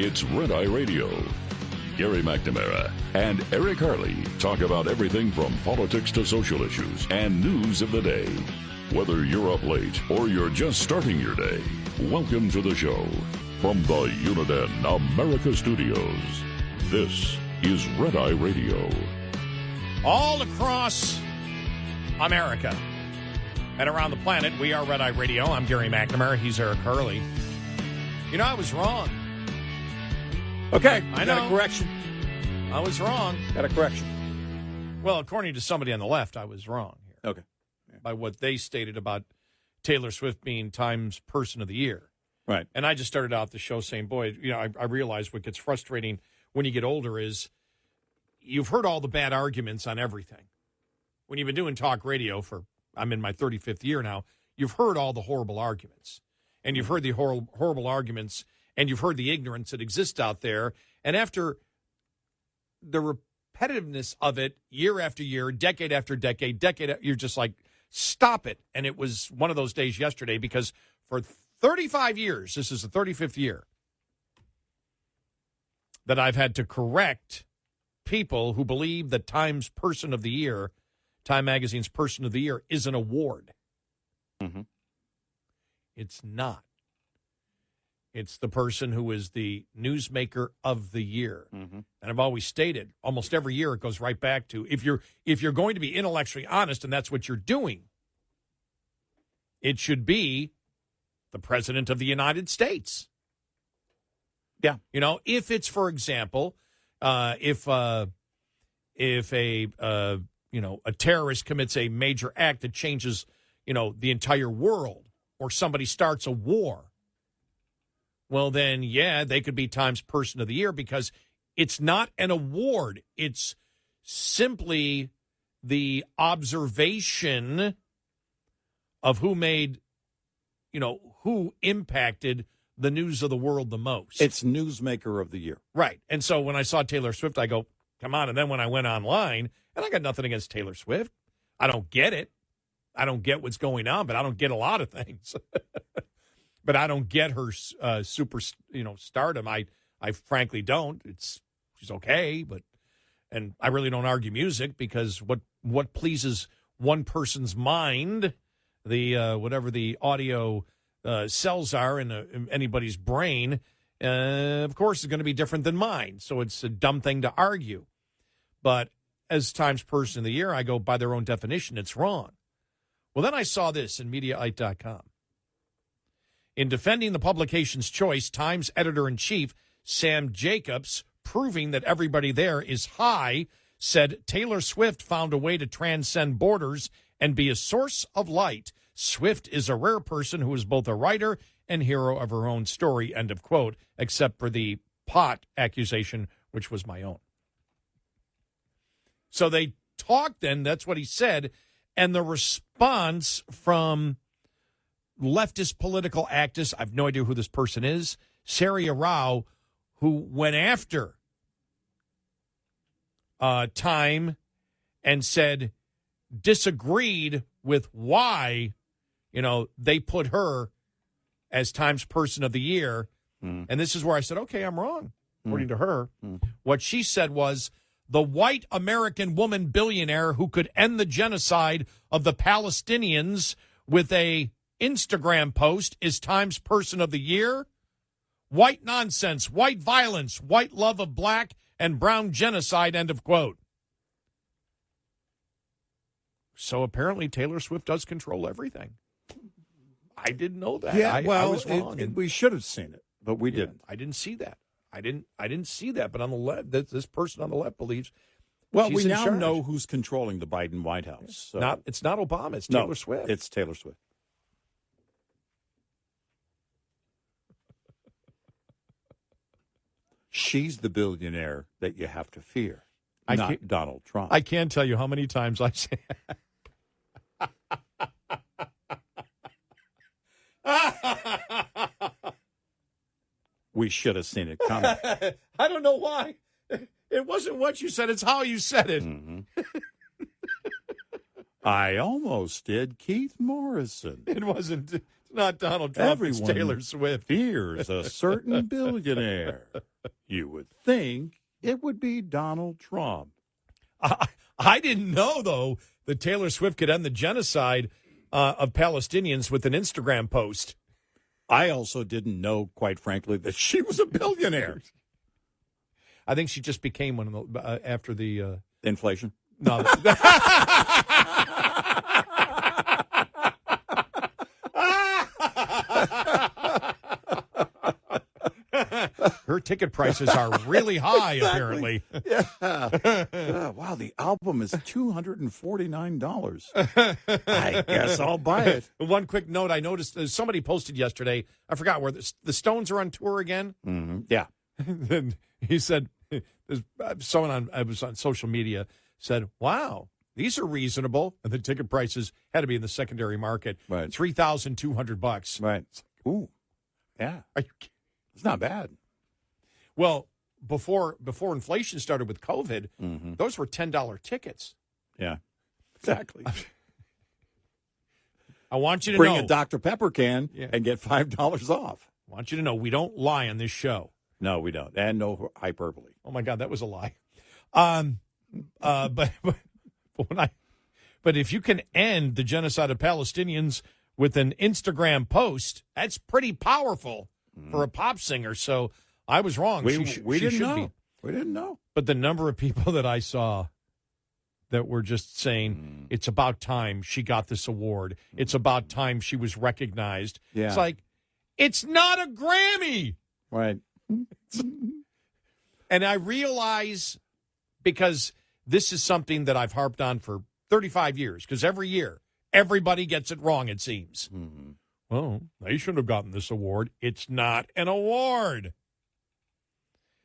It's Red Eye Radio. Gary McNamara and Eric Harley talk about everything from politics to social issues and news of the day. Whether you're up late or you're just starting your day, welcome to the show. From the Uniden America Studios, this is Red Eye Radio. All across America and around the planet, we are Red Eye Radio. I'm Gary McNamara. He's Eric Harley. You know, I was wrong. Okay, I got know. a correction. I was wrong. Got a correction. Well, according to somebody on the left, I was wrong here. Okay. By what they stated about Taylor Swift being Time's Person of the Year. Right. And I just started out the show saying, boy, you know, I realize what gets frustrating when you get older is you've heard all the bad arguments on everything. When you've been doing talk radio for, I'm in my 35th year now, you've heard all the horrible arguments. And you've heard the horrible arguments, and you've heard the ignorance that exists out there. And after the repetitiveness of it, year after year, decade after decade, you're just like, stop it. And it was one of those days yesterday because for 35 years, this is the 35th year, that I've had to correct people who believe that Time's Person of the Year, Time Magazine's Person of the Year, is an award. Mm-hmm. It's not. It's the person who is the newsmaker of the year. Mm-hmm. And I've always stated, almost every year it goes right back to, if you're going to be intellectually honest, and that's what you're doing, it should be the President of the United States. Yeah. You know, if it's, for example, if a terrorist commits a major act that changes, the entire world, or somebody starts a war, well, then, yeah, they could be Time's Person of the Year because it's not an award. It's simply the observation of who made, who impacted the news of the world the most. It's Newsmaker of the Year. Right. And so when I saw Taylor Swift, I go, come on. And then when I went online, and I got nothing against Taylor Swift. I don't get it. I don't get what's going on, but I don't get a lot of things. But I don't get her super, stardom. I frankly don't. She's okay, and I really don't argue music because what pleases one person's mind, the whatever the audio cells are in anybody's brain, of course, is going to be different than mine. So it's a dumb thing to argue. But as Time's Person of the Year, I go by their own definition, it's wrong. Well, then I saw this in Mediaite.com. In defending the publication's choice, Times editor-in-chief Sam Jacobs, proving that everybody there is high, said Taylor Swift found a way to transcend borders and be a source of light. Swift is a rare person who is both a writer and hero of her own story, end of quote, except for the pot accusation, which was my own. So they talked then, that's what he said, and the response from leftist political activist, I have no idea who this person is, Saria Rao, who went after Time and said, disagreed with why, they put her as Time's Person of the Year. Mm. And this is where I said, okay, I'm wrong, according to her. Mm. What she said was, the white American woman billionaire who could end the genocide of the Palestinians with a Instagram post is Time's Person of the Year. White nonsense, white violence, white love of black and brown genocide, end of quote. So apparently Taylor Swift does control everything. I didn't know that. Yeah, I was wrong. We should have seen it, but we didn't. I didn't see that. I didn't see that. But on the left, this person on the left believes. Well, she's we in now charge. know who's controlling the Biden White House. So. It's not Obama. It's Taylor Swift. It's Taylor Swift. She's the billionaire that you have to fear, not Donald Trump. I can't tell you how many times I say. We should have seen it coming. I don't know why. It wasn't what you said. It's how you said it. Mm-hmm. I almost did Keith Morrison. It wasn't. It's not Donald Trump. Everyone it's Taylor Swift. fears a certain billionaire. You would think it would be Donald Trump. I didn't know, though, that Taylor Swift could end the genocide of Palestinians with an Instagram post. I also didn't know, quite frankly, that she was a billionaire. I think she just became one of the, after the... Inflation? No. Her ticket prices are really high, apparently. Yeah. Wow, the album is $249. I guess I'll buy it. One quick note I noticed, somebody posted yesterday, I forgot where, the Stones are on tour again? Mm-hmm. Yeah. Then he said, someone I was on social media said, wow, these are reasonable. And the ticket prices had to be in the secondary market. Right. $3,200. Right. Ooh. Yeah. Are you kidding? It's not bad. Well, before inflation started with COVID, Mm-hmm. those were $10 tickets. Yeah. Exactly. I want you to Bring know. a Dr. Pepper can and get $5 off. I want you to know we don't lie on this show. No, we don't. And no hyperbole. Oh, my God, that was a lie. But if you can end the genocide of Palestinians with an Instagram post, that's pretty powerful for a pop singer. So I was wrong. We She didn't should know. be. We didn't know. But the number of people that I saw that were just saying, it's about time she got this award. It's about time she was recognized. Yeah. It's like, it's not a Grammy. Right. And I realize, because this is something that I've harped on for 35 years, because every year, everybody gets it wrong, it seems. Mm-hmm. Well, they shouldn't have gotten this award. It's not an award.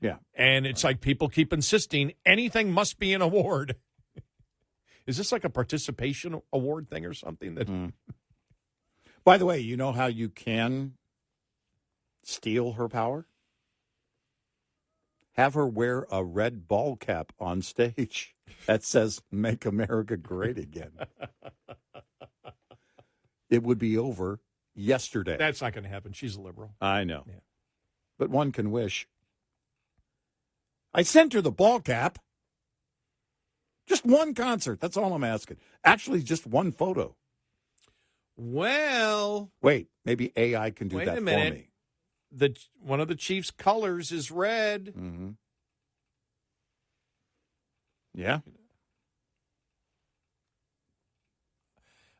Yeah. And it's like people keep insisting anything must be an award. Is this like a participation award thing or something? That? By the way, you know how you can steal her power? Have her wear a red ball cap on stage that says, "Make America Great Again." It would be over yesterday. That's not going to happen. She's a liberal. I know. Yeah. But one can wish. I sent her the ball cap. Just one concert. That's all I'm asking. Actually, just one photo. Well, Wait, maybe AI can do wait that a minute. for me. One of the Chiefs' colors is red. Mm-hmm. Yeah.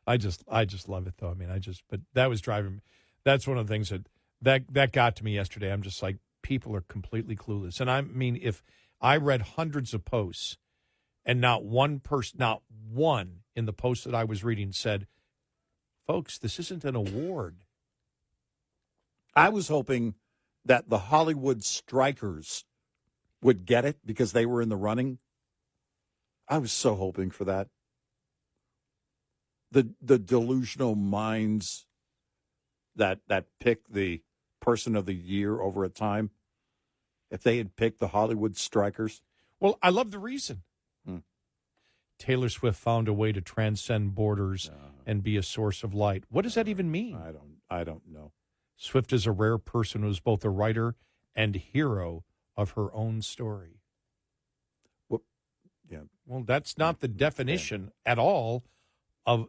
I just love it, though. I mean, but that was driving me. That's one of the things that got to me yesterday. I'm just like, people are completely clueless. And I mean, if I read hundreds of posts and not one in the post that I was reading said, folks, this isn't an award. I was hoping that the Hollywood strikers would get it because they were in the running. I was so hoping for that. The delusional minds that pick the person of the year over a time, if they had picked the Hollywood strikers. Well, I love the reason. Taylor Swift found a way to transcend borders and be a source of light. What does that even mean? I don't know. Swift is a rare person who is both a writer and hero of her own story. Well, yeah. Well, that's not the definition at all of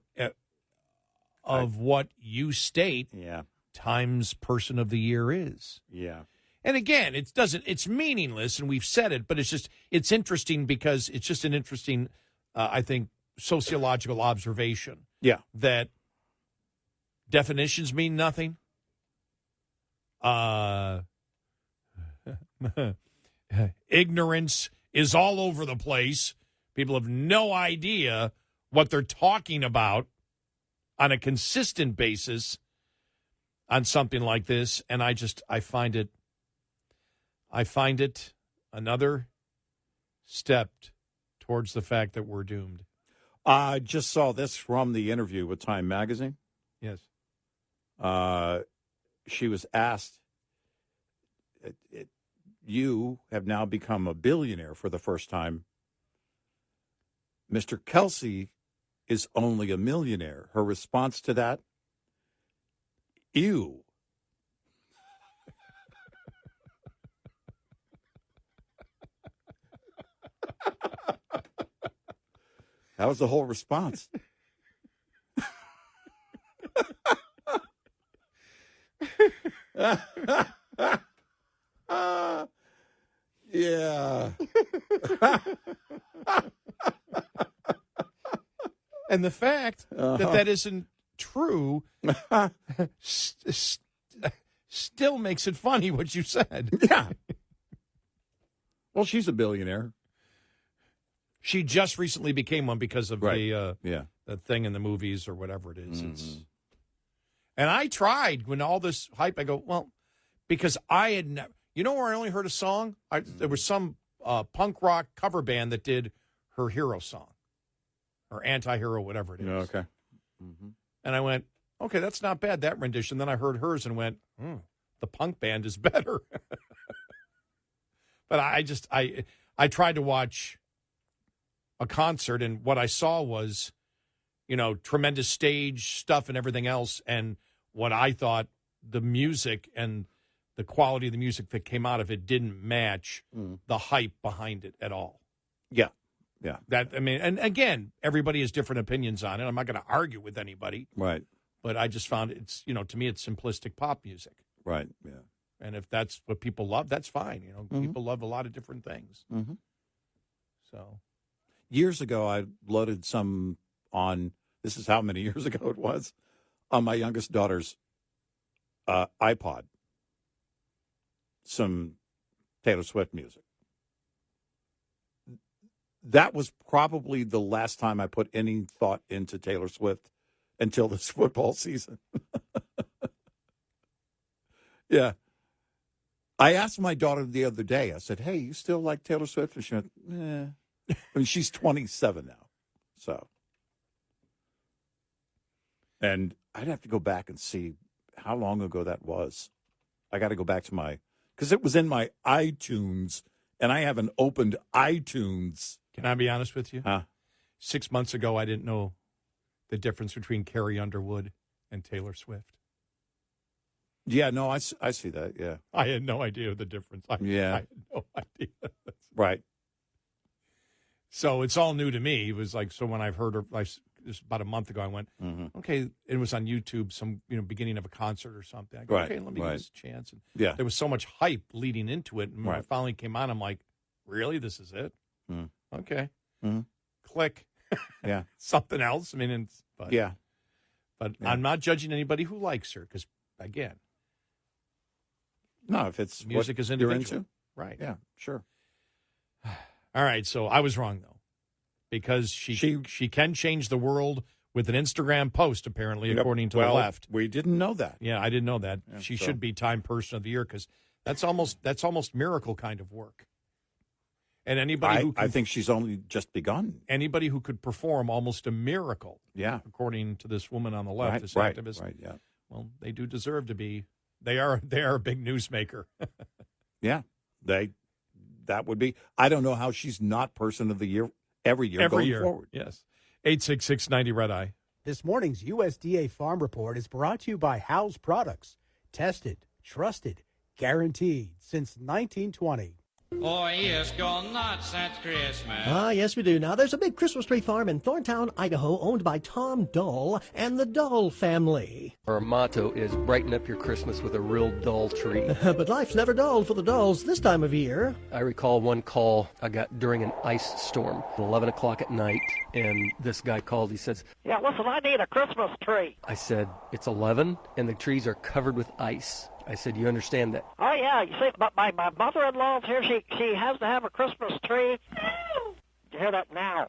what you state. Yeah. Times Person of the Year is. Yeah. And again, it's meaningless, and we've said it, but it's interesting because it's just an interesting, I think, sociological observation. Yeah. That definitions mean nothing. Ignorance is all over the place. People have no idea what they're talking about on a consistent basis on something like this. And I find it another step towards the fact that we're doomed. I just saw this from the interview with Time Magazine. Yes. She was asked, you have now become a billionaire for the first time. Mr. Kelsey is only a millionaire. Her response to that, ew. That was the whole response. Yeah. And the fact that isn't true still makes it funny what you said. Yeah. Well, she's a billionaire. She just recently became one because of Yeah. the thing in the movies or whatever it is. And I tried when all this hype, I go, well, because I had never, you know where I only heard a song? There was some punk rock cover band that did her hero song or anti-hero, whatever it is. Okay. And I went, okay, that's not bad, that rendition. Then I heard hers and went, the punk band is better. But I tried to watch a concert, and what I saw was, tremendous stage stuff and everything else, and what I thought the music and the quality of the music that came out of it didn't match the hype behind it at all. Yeah. Yeah. And again, everybody has different opinions on it. I'm not going to argue with anybody. Right. But I just found it's, to me, it's simplistic pop music. Right. Yeah. And if that's what people love, that's fine. People love a lot of different things. Mm-hmm. So years ago, I loaded some on, this is how many years ago it was, on my youngest daughter's iPod, some Taylor Swift music. That was probably the last time I put any thought into Taylor Swift until this football season. Yeah. I asked my daughter the other day, I said, hey, you still like Taylor Swift? And she went, I mean, she's 27 now. So. And I'd have to go back and see how long ago that was. I got to go back to because it was in my iTunes, and I haven't opened iTunes. Can I be honest with you? 6 months ago, I didn't know the difference between Carrie Underwood and Taylor Swift. Yeah, no, I see that, yeah. I had no idea the difference. I had no idea. Right. So it's all new to me. It was like, so when I've heard her, just about a month ago, I went, okay, it was on YouTube, some beginning of a concert or something. I go, okay, let me give this a chance. And there was so much hype leading into it. And when it finally came on, I'm like, really? This is it? Okay. Click. Yeah. Something else. I mean, but yeah. I'm not judging anybody who likes her because, again, no, if it's music what is individual. You're into. Right. Yeah, sure. All right, so I was wrong, though, because she can change the world with an Instagram post, apparently, according to the left. We didn't know that. Yeah, I didn't know that. Yeah, she should be Time Person of the Year because that's almost miracle kind of work. And anybody I think she's only just begun. Anybody who could perform almost a miracle, according to this woman on the left, this activist. Right, yeah. Well, they do deserve to be. They are a big newsmaker. Yeah, that would be. I don't know how she's not Person of the Year every year going forward. Yes. 866-90 Red Eye. This morning's USDA Farm Report is brought to you by House Products. Tested, trusted, guaranteed since 1920. Oh, yes, go nuts at Christmas. Yes, we do. Now, there's a big Christmas tree farm in Thorntown, Idaho, owned by Tom Dull and the Dull family. Our motto is brighten up your Christmas with a real dull tree. But life's never dull for the Dulls this time of year. I recall one call I got during an ice storm, 11 o'clock at night, and this guy called. He says, yeah, listen, I need a Christmas tree. I said, it's 11, and the trees are covered with ice. I said, you understand that? Oh, yeah. You see, but my mother-in-law's here. She has to have a Christmas tree. You hear that now?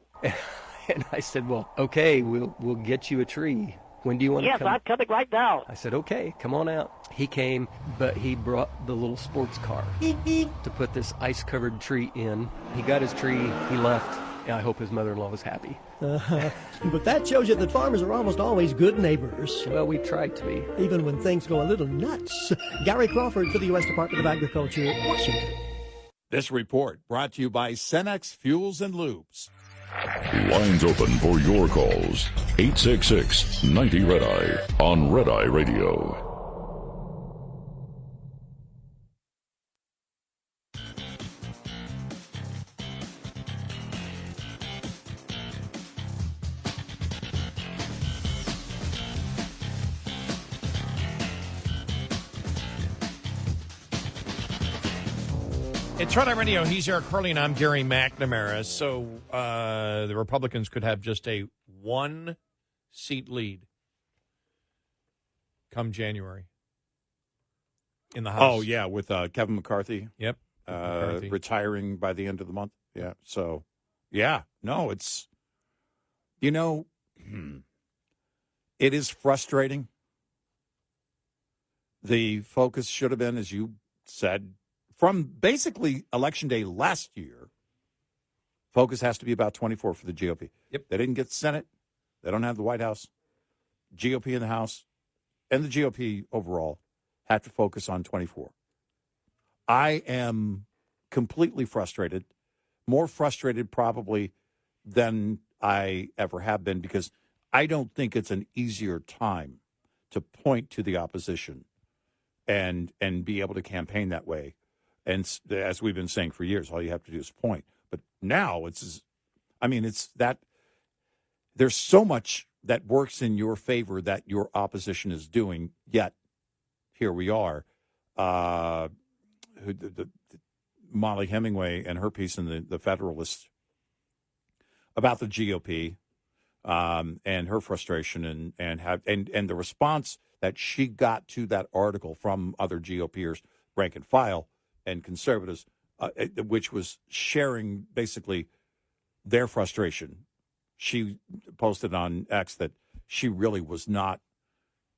And I said, well, okay, we'll get you a tree. When do you want to come? Yes, I'm coming right now. I said, okay, come on out. He came, but he brought the little sports car to put this ice-covered tree in. He got his tree. He left. I hope his mother-in-law was happy. But that shows you that farmers are almost always good neighbors. Well, we tried to be. Even when things go a little nuts. Gary Crawford for the U.S. Department of Agriculture, Washington. This report brought to you by Cenex Fuels and Lubes. Lines open for your calls. 866-90 Red Eye on Red Eye Radio. It's Red Eye Radio. He's Eric Hurley, and I'm Gary McNamara. So the Republicans could have just a one-seat lead come January in the House. Oh, yeah, with Kevin McCarthy. Yep. McCarthy. Retiring by the end of the month. Yeah. So, yeah. No, it's, it is frustrating. The focus should have been, as you said, from basically Election Day last year, focus has to be about 24 for the GOP. Yep. They didn't get the Senate. They don't have the White House. GOP in the House and the GOP overall have to focus on 24. I am completely frustrated, more frustrated probably than I ever have been, because I don't think it's an easier time to point to the opposition and be able to campaign that way. And as we've been saying for years, all you have to do is point. But now it's that there's so much that works in your favor that your opposition is doing, yet here we are. Molly Hemingway and her piece in the Federalist about the GOP and her frustration and the response that she got to that article from other GOPers, rank and file, and conservatives, which was sharing basically their frustration. She posted on X that she really was not,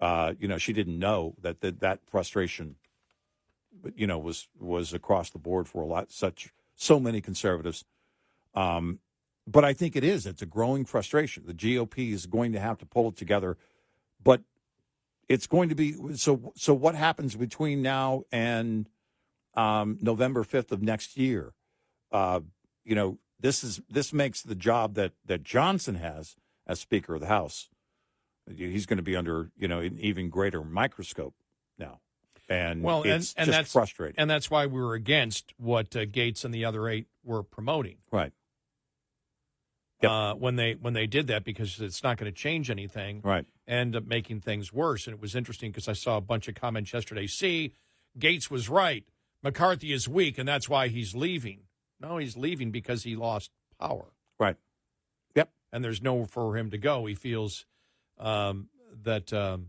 she didn't know that frustration, was across the board for so many conservatives. But I think it's a growing frustration. The GOP is going to have to pull it together, but it's going to be so what happens between now and November 5th of next year? This makes the job that Johnson has as Speaker of the House. He's going to be under an even greater microscope now, and that's frustrating. And that's why we were against what Gates and the other 8 were promoting. Right. Yep. When they did that, because it's not going to change anything. Right. End up making things worse. And it was interesting because I saw a bunch of comments yesterday. See, Gates was right. McCarthy is weak, and that's why he's leaving. No, he's leaving because he lost power. Right. Yep. And there's nowhere for him to go. He feels that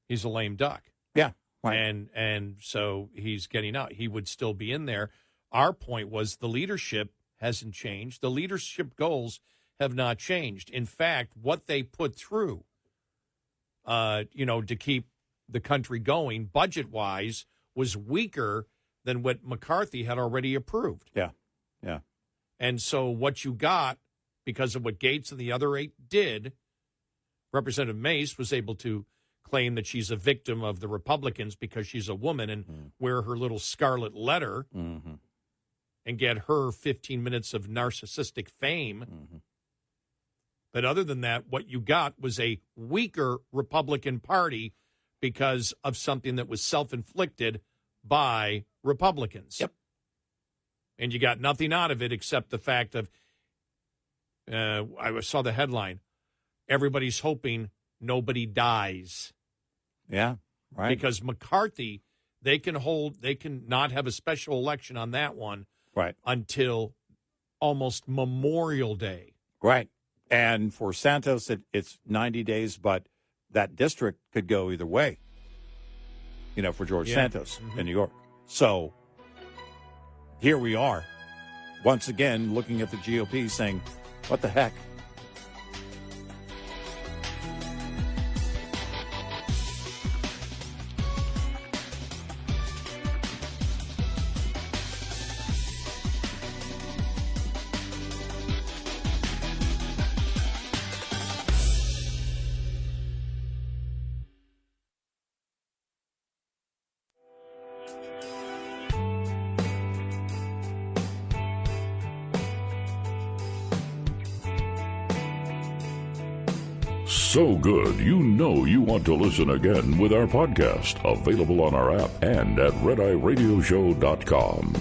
he's a lame duck. Yeah. Right. And so he's getting out. He would still be in there. Our point was the leadership hasn't changed. The leadership goals have not changed. In fact, what they put through, to keep the country going budget-wise was weaker than what McCarthy had already approved. Yeah, yeah. And so what you got, because of what Gates and the other 8 did, Representative Mace was able to claim that she's a victim of the Republicans because she's a woman and wear her little scarlet letter and get her 15 minutes of narcissistic fame. But other than that, what you got was a weaker Republican Party because of something that was self-inflicted by Republicans. Yep. And you got nothing out of it except the fact of, I saw the headline, everybody's hoping nobody dies. Yeah, right. Because McCarthy, they can not have a special election on that one right until almost Memorial Day. Right. And for Santos, it's 90 days, but that district could go either way, for George Santos in New York. So here we are, once again, looking at the GOP saying, what the heck? So good, you want to listen again with our podcast, available on our app and at redeyeradioshow.com.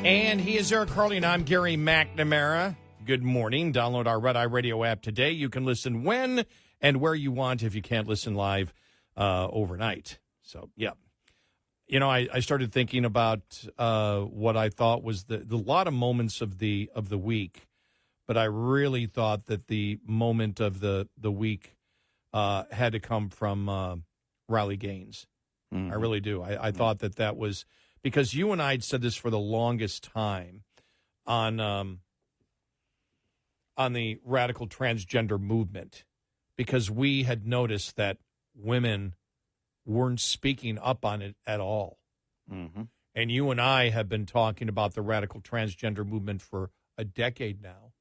And he is Eric Hurley, and I'm Gary McNamara. Good morning. Download our Red Eye Radio app today. You can listen when and where you want if you can't listen live overnight. So, yeah. I started thinking about what I thought was the lot of moments of the week, but I really thought that the moment of the week had to come from Riley Gaines. Mm-hmm. I really do. I thought that was because you and I had said this for the longest time on the radical transgender movement, because we had noticed that women weren't speaking up on it at all. Mm-hmm. And you and I have been talking about the radical transgender movement for a decade now,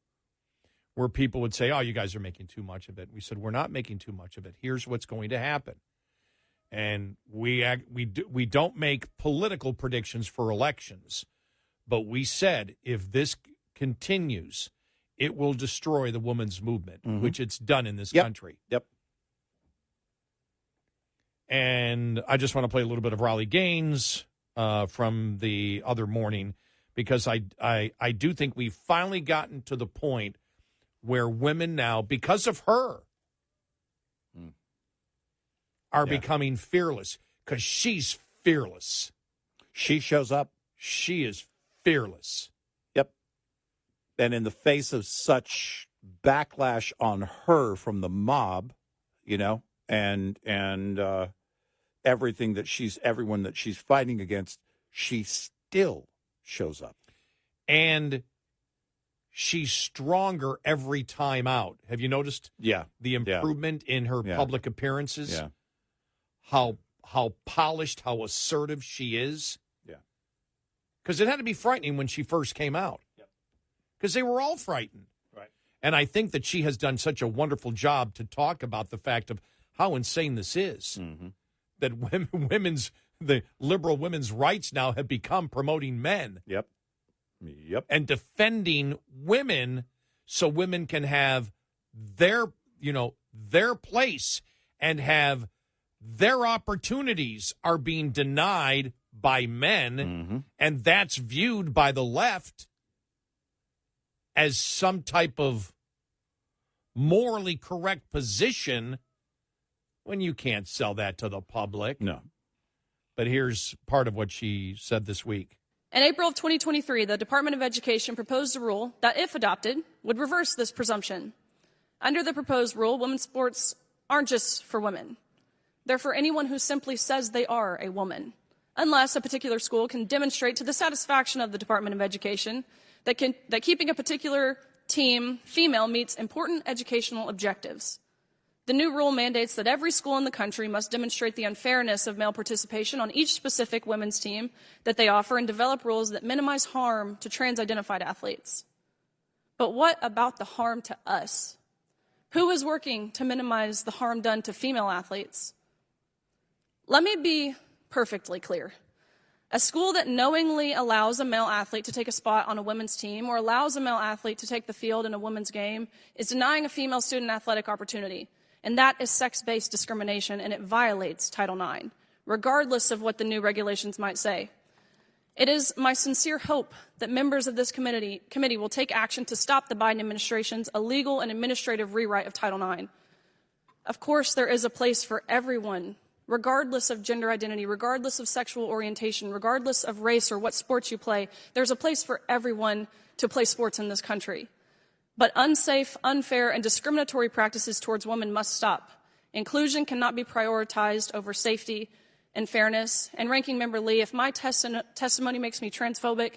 where people would say, oh, you guys are making too much of it. We said, we're not making too much of it. Here's what's going to happen. And we don't make political predictions for elections, but we said if this continues, it will destroy the women's movement, which it's done in this country. Yep. And I just want to play a little bit of Riley Gaines from the other morning, because I do think we've finally gotten to the point where women now, because of her, are becoming fearless, because she's fearless. She shows up. She is fearless. Yep. And in the face of such backlash on her from the mob, and everything that everyone that she's fighting against, she still shows up. And she's stronger every time out. Have you noticed? Yeah. The improvement in her public appearances? Yeah. How polished, how assertive she is. Yeah. Because it had to be frightening when she first came out. Because they were all frightened. Right. And I think that she has done such a wonderful job to talk about the fact of how insane this is. Mm-hmm. That the liberal women's rights now have become promoting men. Yep. And defending women so women can have their place and have their opportunities are being denied by men. And that's viewed by the left as some type of morally correct position, when you can't sell that to the public. No. But here's part of what she said this week. In April of 2023, the Department of Education proposed a rule that, if adopted, would reverse this presumption. Under the proposed rule, women's sports aren't just for women. They're for anyone who simply says they are a woman, unless a particular school can demonstrate to the satisfaction of the Department of Education that keeping a particular team female meets important educational objectives. The new rule mandates that every school in the country must demonstrate the unfairness of male participation on each specific women's team that they offer and develop rules that minimize harm to trans-identified athletes. But what about the harm to us? Who is working to minimize the harm done to female athletes? Let me be perfectly clear. A school that knowingly allows a male athlete to take a spot on a women's team or allows a male athlete to take the field in a women's game is denying a female student athletic opportunity. And that is sex-based discrimination, and it violates Title IX, regardless of what the new regulations might say. It is my sincere hope that members of this committee will take action to stop the Biden administration's illegal and administrative rewrite of Title IX. Of course, there is a place for everyone, regardless of gender identity, regardless of sexual orientation, regardless of race or what sports you play. There's a place for everyone to play sports in this country. But unsafe, unfair, and discriminatory practices towards women must stop. Inclusion cannot be prioritized over safety and fairness. And Ranking Member Lee, if my testimony makes me transphobic,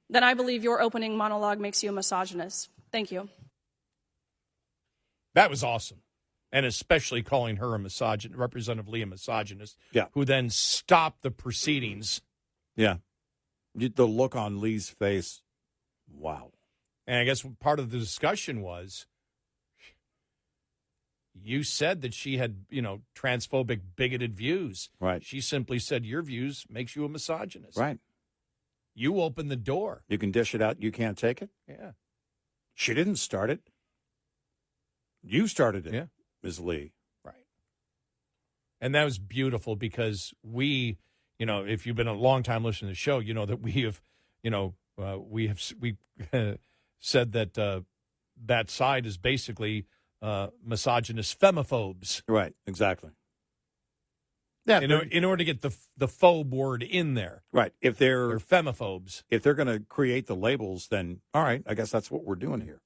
then I believe your opening monologue makes you a misogynist. Thank you. That was awesome. And especially calling her a misogynist, Representative Lee a misogynist, who then stopped the proceedings. Yeah. The look on Lee's face, wow. And I guess part of the discussion was, you said that she had, transphobic, bigoted views. Right. She simply said, your views makes you a misogynist. Right. You opened the door. You can dish it out. You can't take it. Yeah. She didn't start it. You started it, yeah. Ms. Lee. Right. And that was beautiful because we, if you've been a long time listening to the show, you know that we have, we said that that side is basically misogynist femophobes. Right, exactly. Yeah, in order to get the phobe word in there. right. If They're they're femophobes going to create the labels, then all right, I guess that's what we're doing here.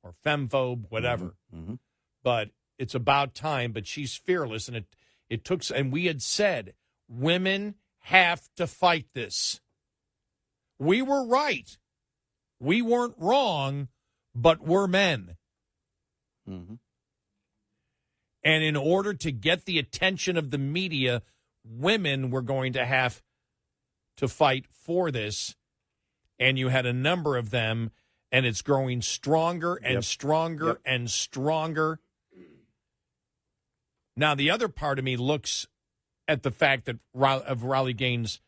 or femphobe, whatever. Mm-hmm. But it's about time. But she's fearless, and it took. And we had said women have to fight this. We were right. We weren't wrong, but we're men. Mm-hmm. And in order to get the attention of the media, women were going to have to fight for this. And you had a number of them, and it's growing stronger and stronger and stronger. Now, the other part of me looks at the fact that of Riley Gaines'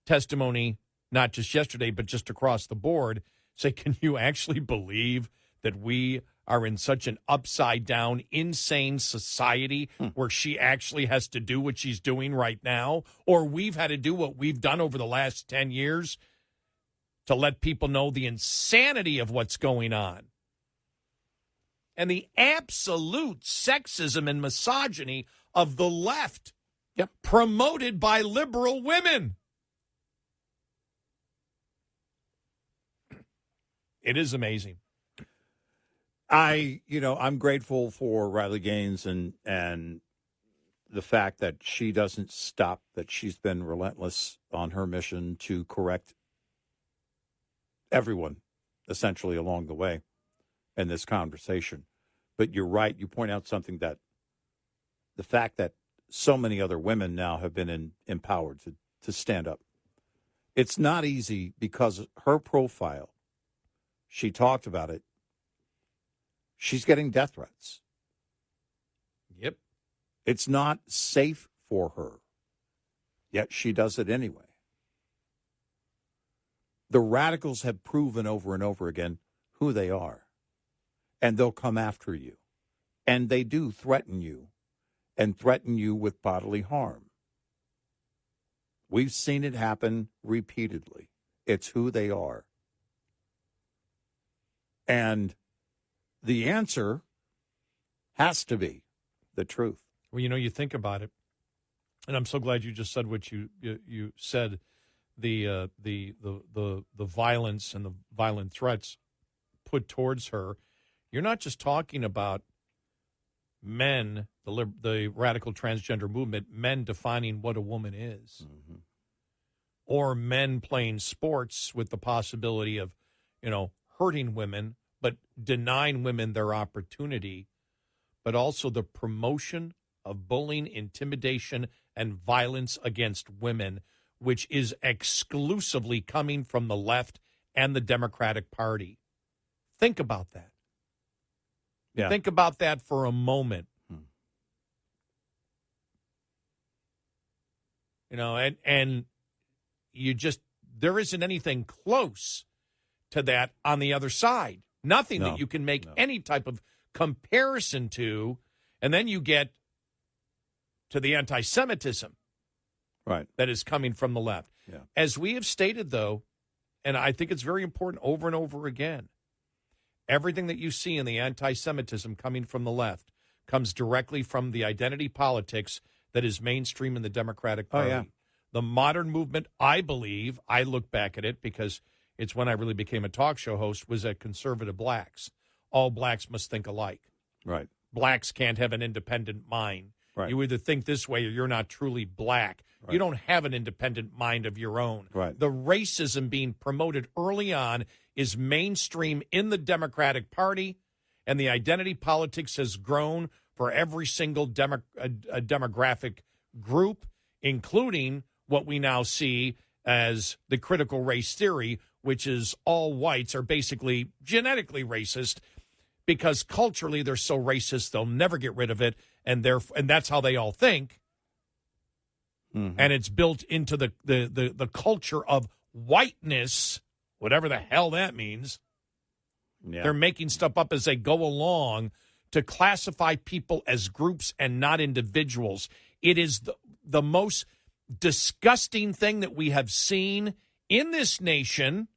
testimony, not just yesterday, but just across the board, say, can you actually believe that we are in such an upside-down, insane society where she actually has to do what she's doing right now? Or we've had to do what we've done over the last 10 years to let people know the insanity of what's going on? And the absolute sexism and misogyny of the left promoted by liberal women. It is amazing. I'm grateful for Riley Gaines and the fact that she doesn't stop, that she's been relentless on her mission to correct everyone essentially along the way in this conversation. But you're right. You point out something, that the fact that so many other women now have been empowered to stand up. It's not easy because her profile, she talked about it. She's getting death threats. Yep. It's not safe for her, yet she does it anyway. The radicals have proven over and over again who they are, and they'll come after you. And they do threaten you, and threaten you with bodily harm. We've seen it happen repeatedly. It's who they are. And the answer has to be the truth. Well, you think about it, and I'm so glad you just said what you said. The violence and the violent threats put towards her. You're not just talking about men, the radical transgender movement, men defining what a woman is, or men playing sports with the possibility of, hurting women, but denying women their opportunity, but also the promotion of bullying, intimidation, and violence against women, which is exclusively coming from the left and the Democratic Party. Think about that. Yeah. Think about that for a moment. And you just, there isn't anything close to that on the other side. Nothing that you can make any type of comparison to. And then you get to the antisemitism that is coming from the left. Yeah. As we have stated, though, and I think it's very important over and over again, everything that you see in the anti-Semitism coming from the left comes directly from the identity politics that is mainstream in the Democratic Party. Oh, yeah. The modern movement, I believe, I look back at it because it's when I really became a talk show host, was at conservative blacks. All blacks must think alike. Right. Blacks can't have an independent mind. Right. You either think this way or you're not truly black. Right. You don't have an independent mind of your own. Right. The racism being promoted early on is mainstream in the Democratic Party, and the identity politics has grown for every single demographic group, including what we now see as the critical race theory, which is all whites are basically genetically racist because culturally they're so racist they'll never get rid of it, and that's how they all think. And it's built into the culture of whiteness, whatever the hell that means. Yeah. They're making stuff up as they go along to classify people as groups and not individuals. It is the most disgusting thing that we have seen in this nation,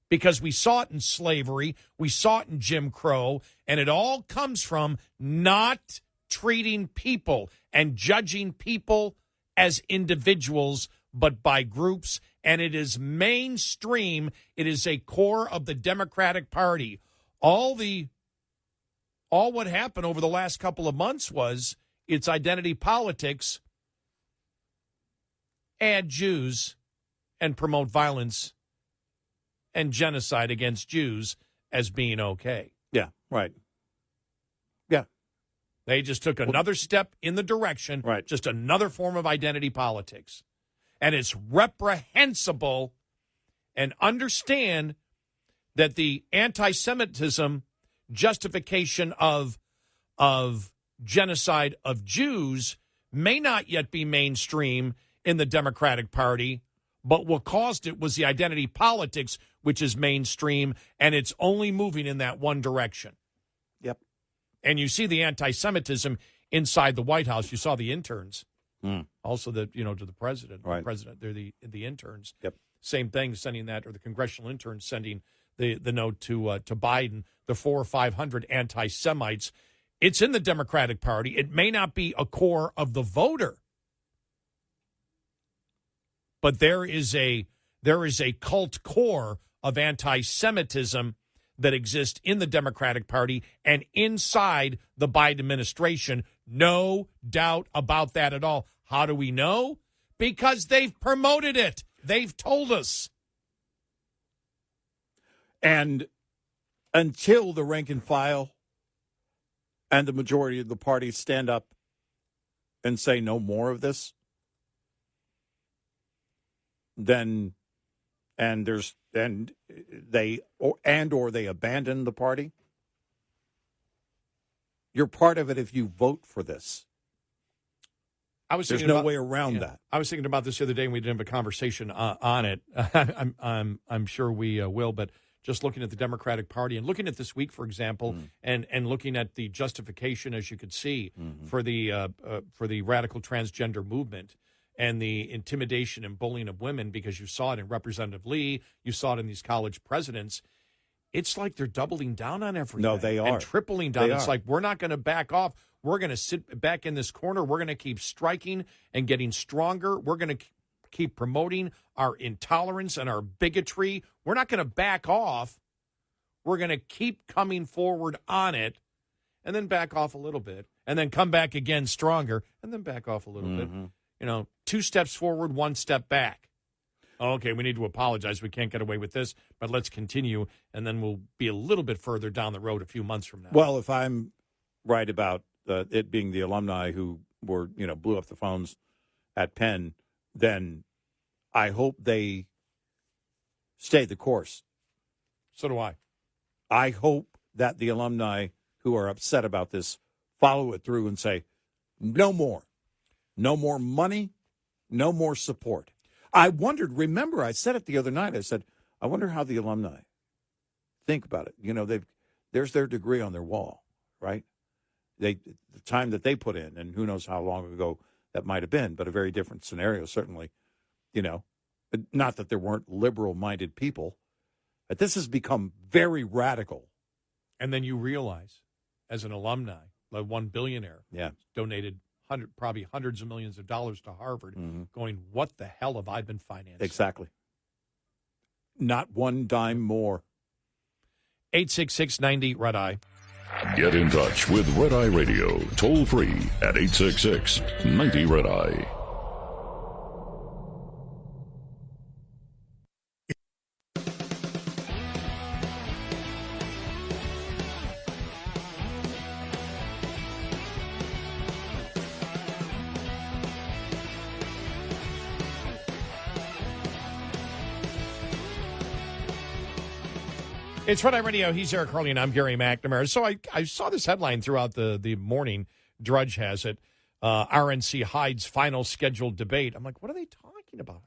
because we saw it in slavery, we saw it in Jim Crow, and it all comes from not treating people and judging people as individuals, but by groups. And it is mainstream. It is a core of the Democratic Party. All what happened over the last couple of months was it's identity politics, add Jews, and promote violence and genocide against Jews as being okay. Yeah, right. Yeah. They just took another step in the direction, right. Just another form of identity politics. And it's reprehensible, and understand that the anti-Semitism justification of genocide of Jews may not yet be mainstream in the Democratic Party, but what caused it was the identity politics, which is mainstream, and it's only moving in that one direction. Yep. And you see the anti-Semitism inside the White House. You saw the interns. Also, to the president. Right. The president, they're the interns. Yep. Same thing, sending that, or the congressional interns sending the note to Biden, the 400 or 500 anti-Semites. It's in the Democratic Party. It may not be a core of the voter, but there is a cult core of anti-Semitism that exists in the Democratic Party and inside the Biden administration. No doubt about that at all. How do we know? Because they've promoted it. They've told us. And until the rank and file and the majority of the party stand up and say no more of this, then they abandon the party. You're part of it if you vote for this. There's no way around that. I was thinking about this the other day, and we didn't have a conversation on it. I'm sure we will, but just looking at the Democratic Party and looking at this week, for example, and looking at the justification, as you could see, for the radical transgender movement and the intimidation and bullying of women, because you saw it in Representative Lee, you saw it in these college presidents. It's like they're doubling down on everything. No, they are. And tripling down. It's like, we're not going to back off. We're going to sit back in this corner. We're going to keep striking and getting stronger. We're going to keep promoting our intolerance and our bigotry. We're not going to back off. We're going to keep coming forward on it, and then back off a little bit, and then come back again stronger, and then back off a little bit. 2 steps forward, 1 step back. Okay, we need to apologize. We can't get away with this, but let's continue, and then we'll be a little bit further down the road a few months from now. Well, if I'm right about it being the alumni who were, blew up the phones at Penn, then I hope they stay the course. So do I. I hope that the alumni who are upset about this follow it through and say, no more. No more money, no more support. I wondered, remember, I said it the other night, I said, I wonder how the alumni think about it. There's their degree on their wall, right? The time that they put in, and who knows how long ago that might have been, but a very different scenario, certainly, not that there weren't liberal-minded people, but this has become very radical. And then you realize, as an alumni, like one billionaire donated probably hundreds of millions of dollars to Harvard, going, what the hell have I been financing? Exactly. Not one dime more. 866-90-RED-EYE. Get in touch with Red Eye Radio, toll free at 866-90-RED-EYE. It's Red Eye Radio. He's Eric Harley, and I'm Gary McNamara. So I saw this headline throughout the morning. Drudge has it. RNC hides final scheduled debate. I'm like, what are they talking about?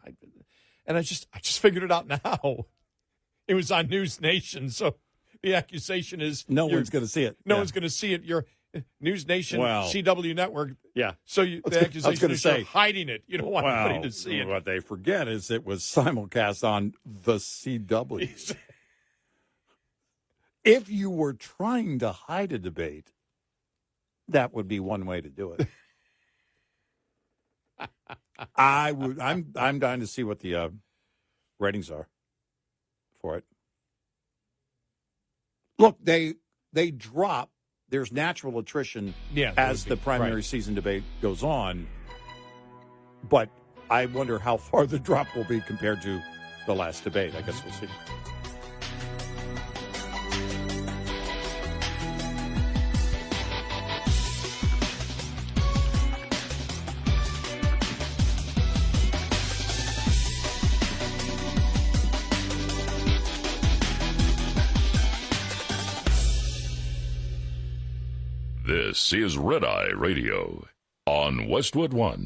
I just figured it out now. It was on News Nation. So the accusation is no one's going to see it. No one's going to see it. Your News Nation, CW Network. Yeah. So the accusation is you're hiding it. You don't want anybody to see it. What they forget is it was simulcast on the CW. If you were trying to hide a debate, That would be one way to do it. I'm dying to see what the ratings are for it. Look, they drop. There's natural attrition as the primary season debate goes on. But I wonder how far the drop will be compared to the last debate. I guess we'll see. This is Red Eye Radio on Westwood One.